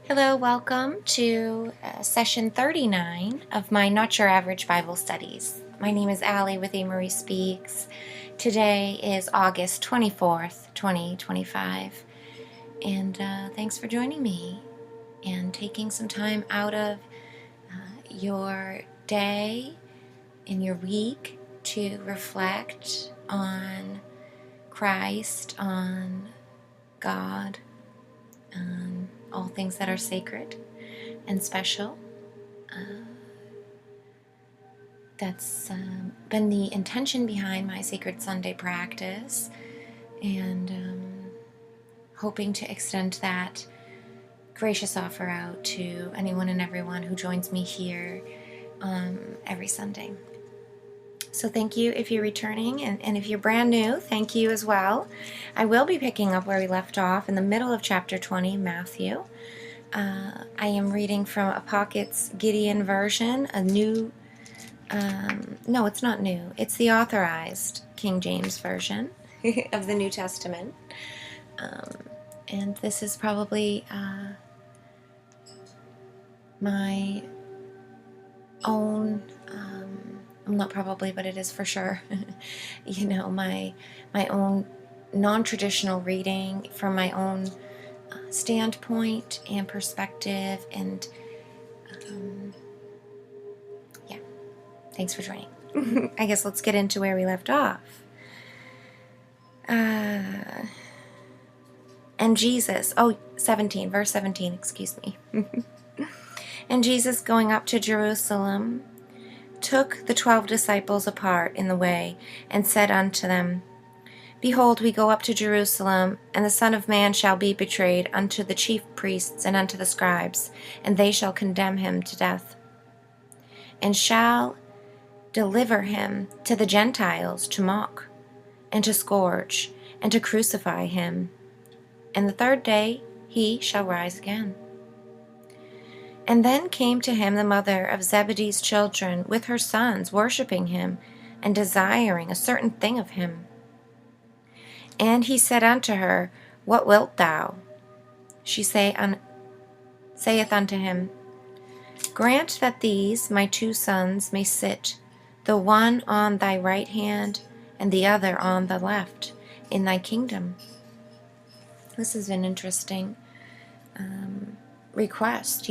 Hello, welcome to session 39 of my Not Your Average Bible Studies. My name is Allie with A. Marie Speaks. Today is August 24th, 2025, and thanks for joining me and taking some time out of your day and your week to reflect on Christ, on God, on all things that are sacred and special. That's been the intention behind my Sacred Sunday practice, and hoping to extend that gracious offer out to anyone and everyone who joins me here every Sunday. So thank you if you're returning, and if you're brand new, thank you as well. I will be picking up where we left off in the middle of chapter 20, Matthew. I am reading from a Pocket's Gideon version, a new, no, it's not new. It's the authorized King James version of the New Testament. And this is probably my own, not probably, but it is for sure, my own non-traditional reading from my own standpoint and perspective, and thanks for joining. I guess let's get into where we left off. And Jesus, 17, verse 17, excuse me. And Jesus, going up to Jerusalem, took the 12 disciples apart in the way, and said unto them, Behold, we go up to Jerusalem, and the Son of Man shall be betrayed unto the chief priests and unto the scribes, and they shall condemn him to death, and shall deliver him to the Gentiles to mock, and to scourge, and to crucify him. And the third day he shall rise again. And then came to him the mother of Zebedee's children with her sons, worshipping him, and desiring a certain thing of him. And he said unto her, What wilt thou? She saith unto him, Grant that these my 2 sons may sit, the one on thy right hand, and the other on the left, in thy kingdom. This is an interesting request.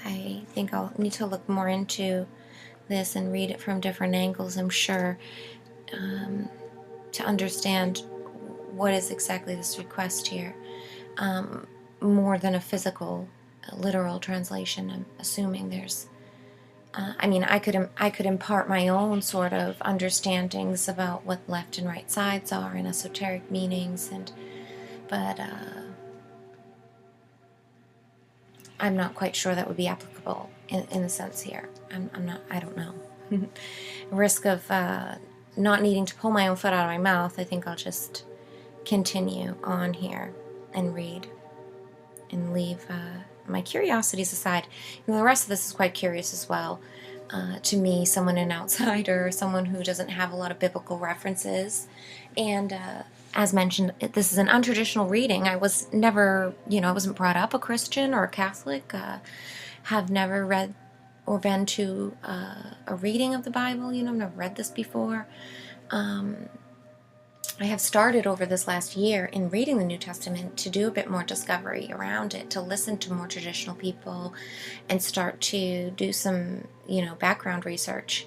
I think I'll need to look more into this and read it from different angles, I'm sure, to understand what is exactly this request here, more than a physical, literal translation. I'm assuming there's, I could impart my own sort of understandings about what left and right sides are and esoteric meanings, but I'm not quite sure that would be applicable in the sense here. I don't know. Risk of not needing to pull my own foot out of my mouth, I think I'll just continue on here and read and leave my curiosities aside. The rest of this is quite curious as well. To me, someone an outsider, someone who doesn't have a lot of biblical references, and as mentioned, this is an untraditional reading. I was never, I wasn't brought up a Christian or a Catholic, have never read or been to a reading of the Bible, I've never read this before. I have started over this last year in reading the New Testament to do a bit more discovery around it, to listen to more traditional people and start to do some, background research,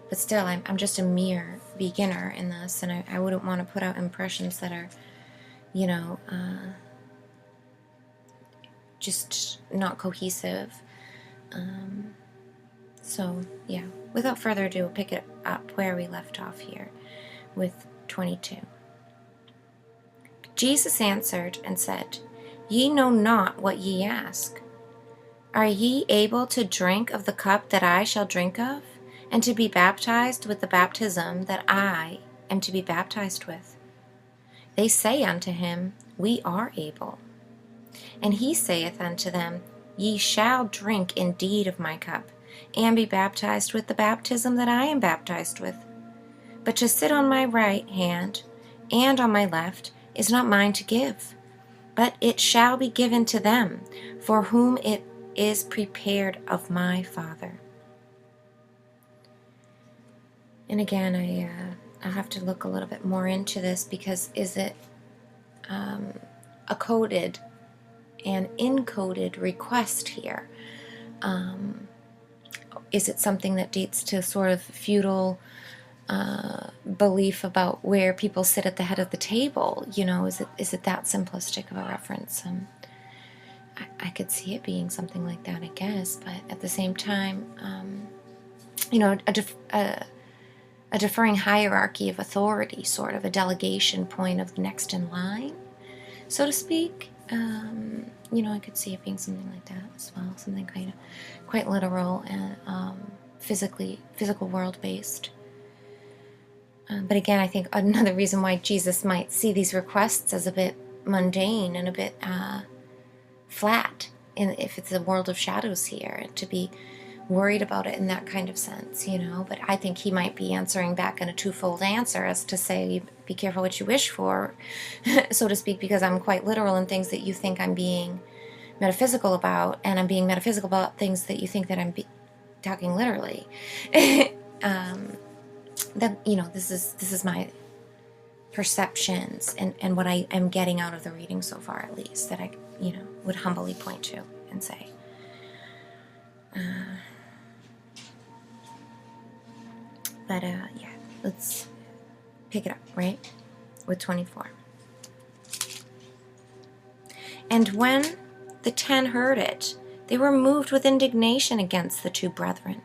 but still, I'm just a mere beginner in this, and I wouldn't want to put out impressions that are, just not cohesive. So, yeah, without further ado, we'll pick it up where we left off here with 22. Jesus answered and said, Ye know not what ye ask. Are ye able to drink of the cup that I shall drink of, and to be baptized with the baptism that I am to be baptized with? They say unto him, We are able. And he saith unto them, Ye shall drink indeed of my cup, and be baptized with the baptism that I am baptized with. But to sit on my right hand and on my left is not mine to give, but it shall be given to them for whom it is prepared of my Father. And again, I'll have to look a little bit more into this, because is it a coded and encoded request here? Is it something that dates to sort of feudal belief about where people sit at the head of the table? Is it that simplistic of a reference? I could see it being something like that, I guess, but at the same time, a deferring hierarchy of authority, sort of a delegation point of the next in line, so to speak. I could see it being something like that as well, something kind of quite literal and physical world-based. But again, I think another reason why Jesus might see these requests as a bit mundane and a bit flat, if it's a world of shadows here, to be worried about it in that kind of sense, But I think he might be answering back in a twofold answer, as to say, be careful what you wish for, so to speak, because I'm quite literal in things that you think I'm being metaphysical about, and I'm being metaphysical about things that you think that I'm talking literally. This is my perceptions and what I am getting out of the reading so far, at least, that I would humbly point to and say. But let's pick it up, right? With 24. And when the 10 heard it, they were moved with indignation against the two brethren.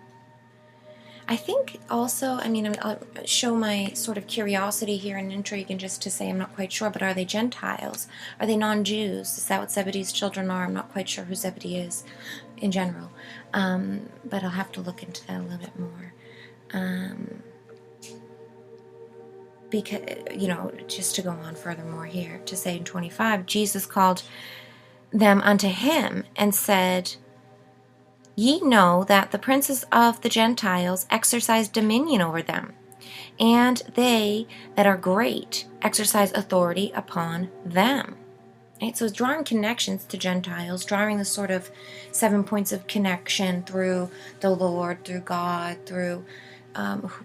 I think also, I'll show my sort of curiosity here and intrigue, and just to say I'm not quite sure, but are they Gentiles? Are they non-Jews? Is that what Zebedee's children are? I'm not quite sure who Zebedee is in general. But I'll have to look into that a little bit more. Because, just to go on furthermore here, to say in 25, Jesus called them unto him and said, Ye know that the princes of the Gentiles exercise dominion over them, and they that are great exercise authority upon them. Right? So it's drawing connections to Gentiles, drawing the sort of 7 points of connection through the Lord, through God, through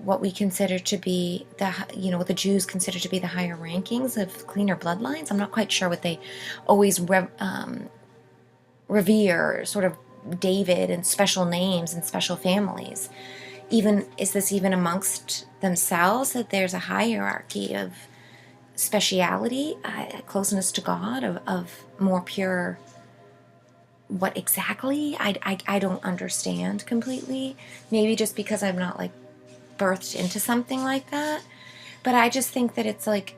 what we consider to be what the Jews consider to be the higher rankings of cleaner bloodlines. I'm not quite sure what they always revere, sort of David and special names and special families. Is this even amongst themselves, that there's a hierarchy of speciality, closeness to God, of more pure? What exactly? I don't understand completely. Maybe just because I'm not birthed into something like that. But I just think that it's it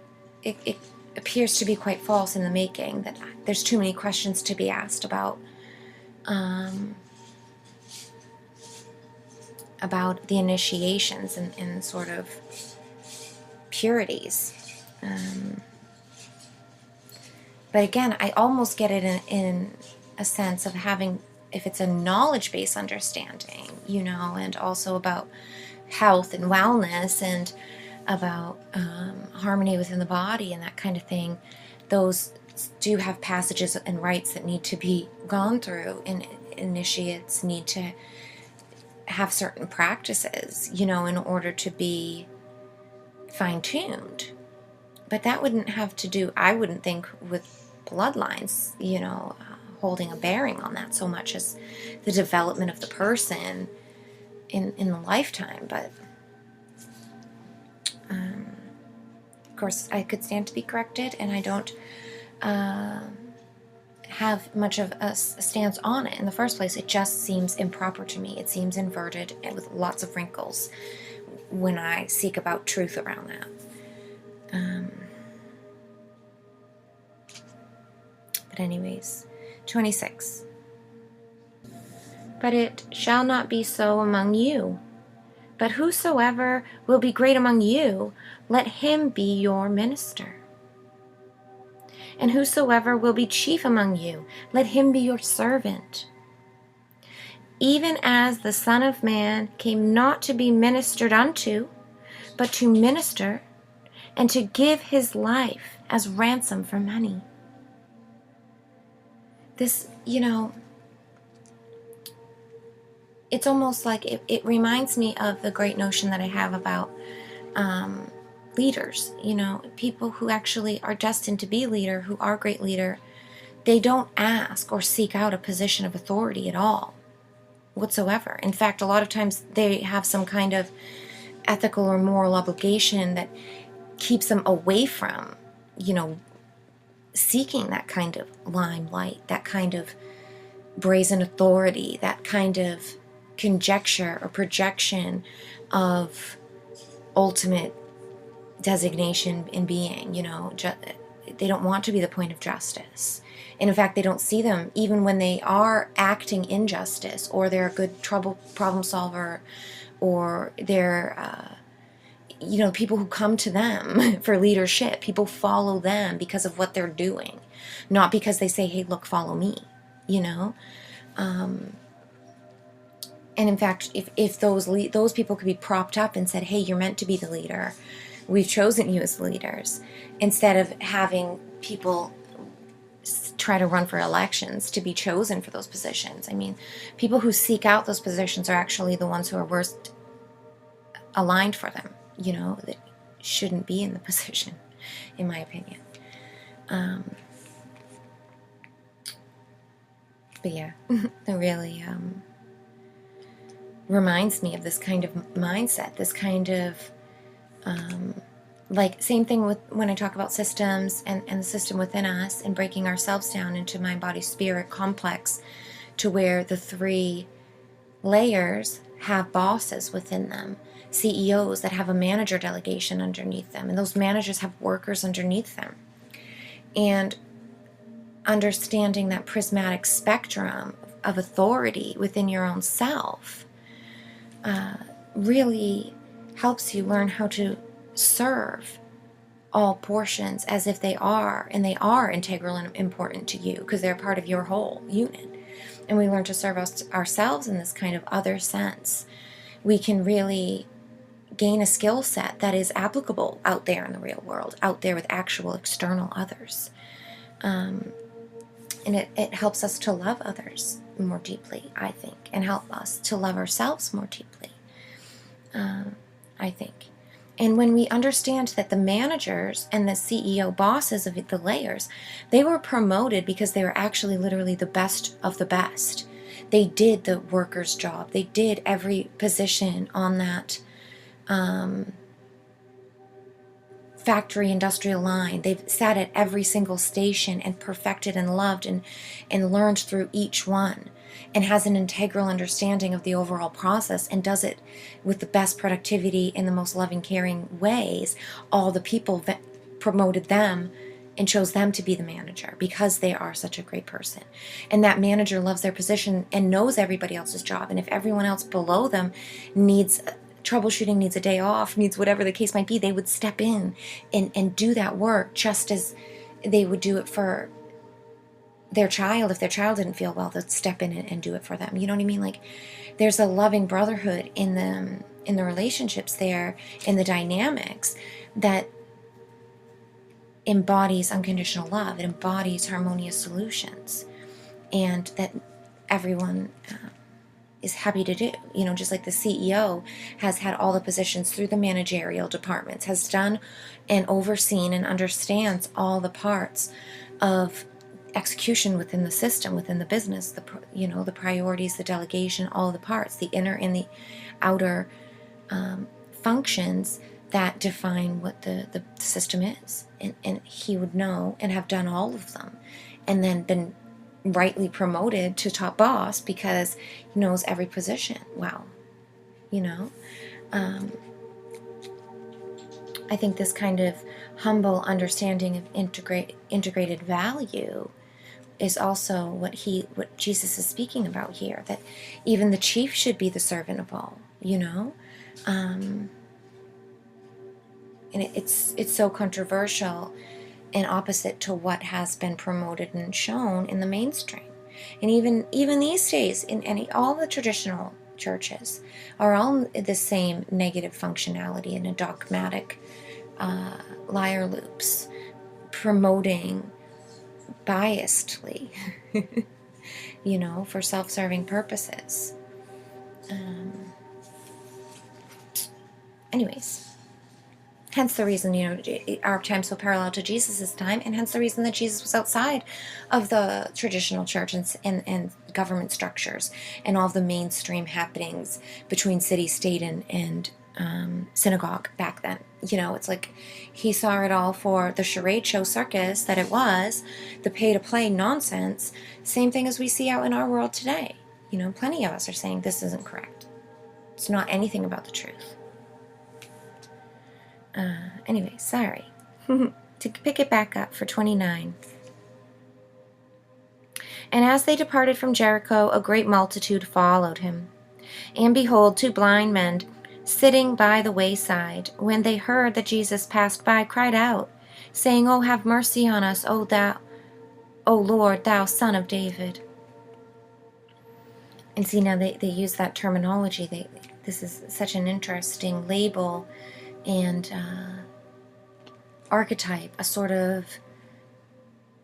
appears to be quite false in the making, that there's too many questions to be asked about the initiations and sort of purities. But again, I almost get it in a sense of having, if it's a knowledge-based understanding, and also about health and wellness and about harmony within the body and that kind of thing, those do have passages and rites that need to be gone through, and initiates need to have certain practices, in order to be fine-tuned. But that wouldn't have to do, I wouldn't think, with bloodlines, holding a bearing on that so much as the development of the person in the lifetime. But of course, I could stand to be corrected, and I don't have much of a stance on it in the first place. It just seems improper to me. It seems inverted and with lots of wrinkles when I seek about truth around that. But anyways, 26. But it shall not be so among you. But whosoever will be great among you, let him be your minister. And whosoever will be chief among you, let him be your servant. Even as the Son of Man came not to be ministered unto, but to minister, and to give his life as ransom for many. this, it's almost like it reminds me of the great notion that I have about leaders. People who actually are destined to be leader, who are great leader, they don't ask or seek out a position of authority at all whatsoever. In fact, a lot of times they have some kind of ethical or moral obligation that keeps them away from, seeking that kind of limelight, that kind of brazen authority, that kind of conjecture or projection of ultimate designation in being. They don't want to be the point of justice. And in fact, they don't see them even when they are acting injustice, or they're a good problem solver, or they're people who come to them for leadership. People follow them because of what they're doing, not because they say, hey, look, follow me. And in fact, if those people could be propped up and said, hey, you're meant to be the leader, we've chosen you as leaders, instead of having people try to run for elections to be chosen for those positions. I mean, people who seek out those positions are actually the ones who are worst aligned for them, that shouldn't be in the position, in my opinion. But yeah, it really reminds me of this kind of mindset, this kind of same thing with when I talk about systems and the system within us, and breaking ourselves down into mind, body, spirit complex, to where the 3 layers have bosses within them, CEOs that have a manager delegation underneath them, and those managers have workers underneath them. And understanding that prismatic spectrum of authority within your own self really helps you learn how to serve all portions as if they are, and they are integral and important to you because they're part of your whole unit. And we learn to serve ourselves in this kind of other sense. We can really gain a skill set that is applicable out there in the real world, out there with actual external others. And it helps us to love others more deeply, I think, and help us to love ourselves more deeply, I think. And when we understand that the managers and the CEO bosses of the layers, they were promoted because they were actually literally the best of the best. They did the worker's job. They did every position on that factory industrial line. They've sat at every single station and perfected and loved and learned through each one, and has an integral understanding of the overall process, and does it with the best productivity in the most loving, caring ways. All the people that promoted them and chose them to be the manager because they are such a great person. And that manager loves their position and knows everybody else's job. And if everyone else below them needs troubleshooting, needs a day off, needs whatever the case might be, they would step in and do that work just as they would do it for their child. If their child didn't feel well, they'd step in and do it for them. You know what I mean? Like, there's a loving brotherhood in the relationships there, in the dynamics, that embodies unconditional love. It embodies harmonious solutions, and that everyone is happy to do. Just like the CEO has had all the positions through the managerial departments, has done and overseen and understands all the parts of execution within the system, within the business, the priorities, the delegation, all the parts, the inner and the outer functions that define what the system is. And he would know and have done all of them, and then been rightly promoted to top boss because he knows every position well. I think this kind of humble understanding of integrated value is also what Jesus is speaking about here, that even the chief should be the servant of all, and it's so controversial and opposite to what has been promoted and shown in the mainstream. And even these days, in all the traditional churches are all the same negative functionality and a dogmatic liar loops, promoting biasedly, for self-serving purposes. Anyways, hence the reason, our time's so parallel to Jesus' time, and hence the reason that Jesus was outside of the traditional church and government structures and all of the mainstream happenings between city, state, and synagogue back then. It's like he saw it all for the charade show circus that it was, the pay-to-play nonsense, same thing as we see out in our world today. Plenty of us are saying this isn't correct. It's not anything about the truth. Anyway, sorry. To pick it back up for 29. And as they departed from Jericho, a great multitude followed him. And behold, 2 blind men, sitting by the wayside, when they heard that Jesus passed by, cried out, saying, "Oh, have mercy on us, O Lord, thou Son of David." And see, now they use that terminology. This is such an interesting label and archetype, a sort of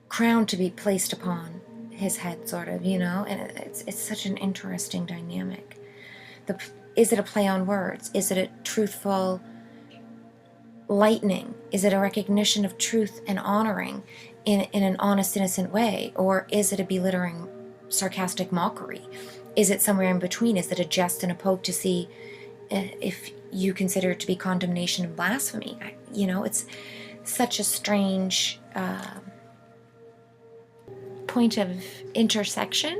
crown to be placed upon his head, sort of, and it's such an interesting dynamic. Is it a play on words? Is it a truthful lightning? Is it a recognition of truth and honoring in an honest, innocent way? Or is it a belittling, sarcastic mockery? Is it somewhere in between? Is it a jest and a poke to see if you consider it to be condemnation and blasphemy? It's such a strange point of intersection,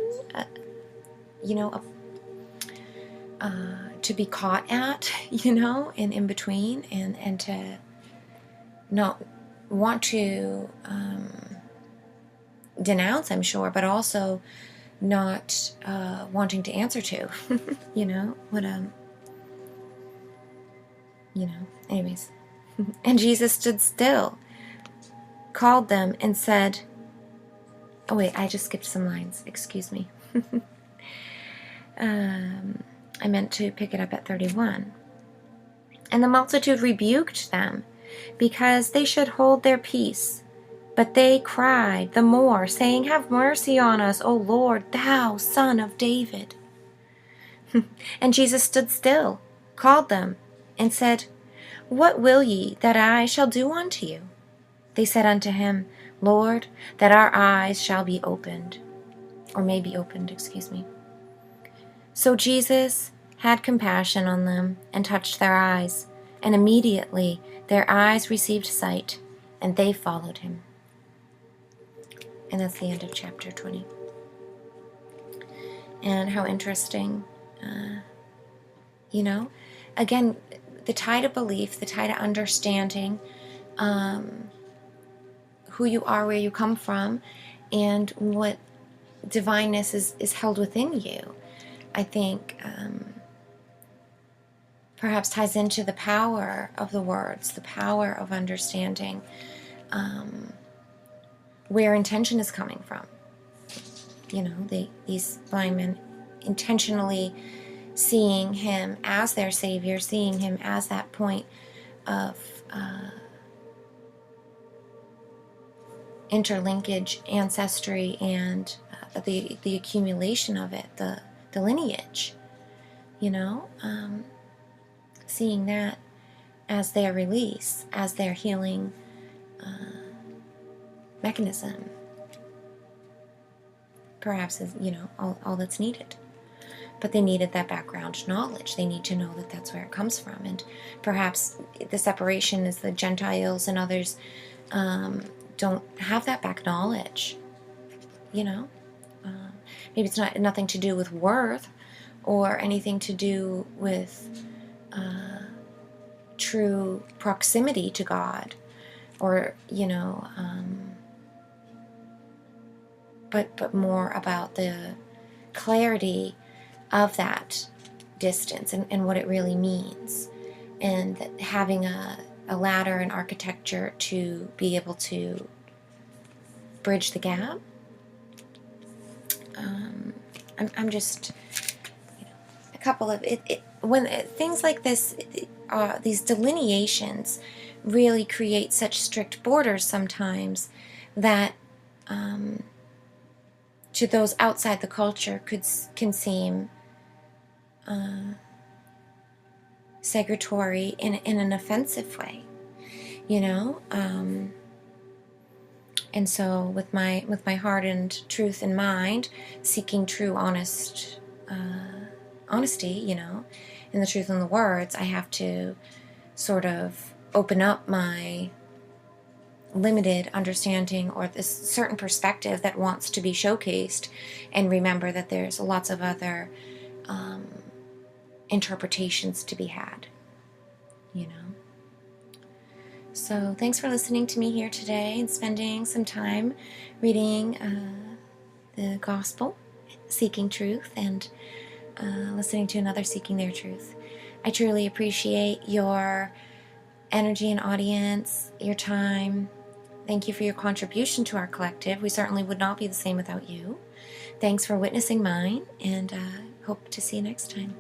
to be caught at, and in between, and to not want to denounce, I'm sure, but also not wanting to answer to, anyways. And Jesus stood still, called them, and said, oh wait, I just skipped some lines, excuse me. I meant to pick it up at 31. And the multitude rebuked them, because they should hold their peace. But they cried the more, saying, "Have mercy on us, O Lord, thou Son of David." And Jesus stood still, called them, and said, "What will ye that I shall do unto you?" They said unto him, "Lord, that our eyes shall be opened," or may be opened, excuse me. So Jesus had compassion on them and touched their eyes, and immediately their eyes received sight, and they followed him. And that's the end of chapter 20. And how interesting, again, the tie to belief, the tie to understanding who you are, where you come from, and what divineness is held within you, I think perhaps ties into the power of the words, the power of understanding where intention is coming from. These blind men intentionally seeing him as their Savior, seeing him as that point of interlinkage, ancestry, and the accumulation of it, the lineage, seeing that as their release, as their healing mechanism, perhaps is, all that's needed. But they needed that background knowledge. They need to know that that's where it comes from. And perhaps the separation is the Gentiles and others don't have that back knowledge, maybe it's nothing to do with worth or anything to do with true proximity to God, or but more about the clarity of that distance and what it really means, and having a ladder and architecture to be able to bridge the gap. I'm just, a couple of when things like this, these delineations really create such strict borders sometimes that to those outside the culture can seem segregatory in an offensive way, you know. And so with my heart and truth in mind, seeking true honesty, you know, in the truth in the words, I have to sort of open up my limited understanding or this certain perspective that wants to be showcased, and remember that there's lots of other interpretations to be had, you know. So thanks for listening to me here today and spending some time reading the gospel, seeking truth, and listening to another seeking their truth. I truly appreciate your energy and audience, your time. Thank you for your contribution to our collective. We certainly would not be the same without you. Thanks for witnessing mine, and hope to see you next time.